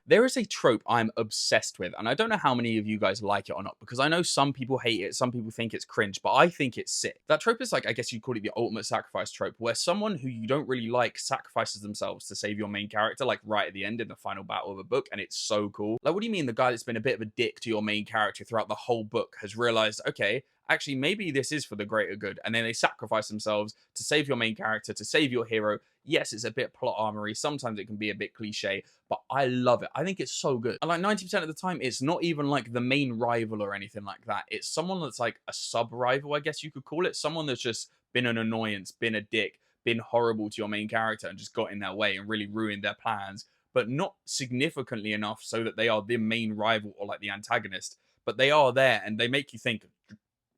There is a trope I'm obsessed with, and I don't know how many of you guys like it or not, because I know some people hate it, some people think it's cringe, but I think it's sick. That trope is like, I guess you'd call it the ultimate sacrifice trope, where someone who you don't really like sacrifices themselves to save your main character, like right at the end in the final battle of a book, and it's so cool. Like, what do you mean the guy that's been a bit of a dick to your main character throughout the whole book has realized, okay, actually, maybe this is for the greater good, and then they sacrifice themselves to save your main character, to save your hero. Yes, it's a bit plot armory. Sometimes it can be a bit cliche, but I love it. I think it's so good. And like 90% of the time, it's not even like the main rival or anything like that. It's someone that's like a sub rival, I guess you could call it. Someone that's just been an annoyance, been a dick, been horrible to your main character and just got in their way and really ruined their plans, but not significantly enough so that they are the main rival or like the antagonist. But they are there and they make you think,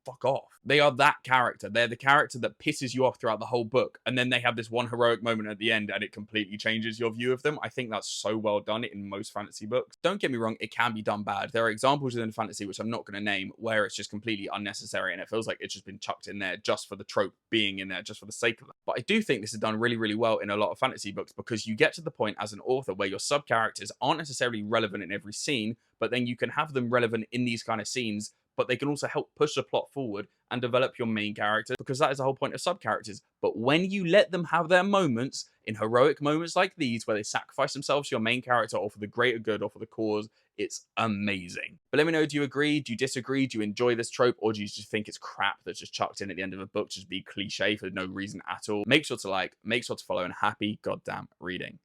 fuck off. They are that character. They're the character that pisses you off throughout the whole book. And then they have this one heroic moment at the end and it completely changes your view of them. I think that's so well done in most fantasy books. Don't get me wrong, it can be done bad. There are examples within fantasy, which I'm not going to name, where it's just completely unnecessary and it feels like it's just been chucked in there just for the trope being in there, just for the sake of it. But I do think this is done really, really well in a lot of fantasy books because you get to the point as an author where your sub characters aren't necessarily relevant in every scene, but then you can have them relevant in these kind of scenes, but they can also help push the plot forward and develop your main character because that is the whole point of sub characters. But when you let them have their moments, in heroic moments like these, where they sacrifice themselves to your main character or for the greater good or for the cause, it's amazing. But let me know, do you agree? Do you disagree? Do you enjoy this trope? Or do you just think it's crap that's just chucked in at the end of a book, just be cliche for no reason at all? Make sure to like, make sure to follow, and happy goddamn reading.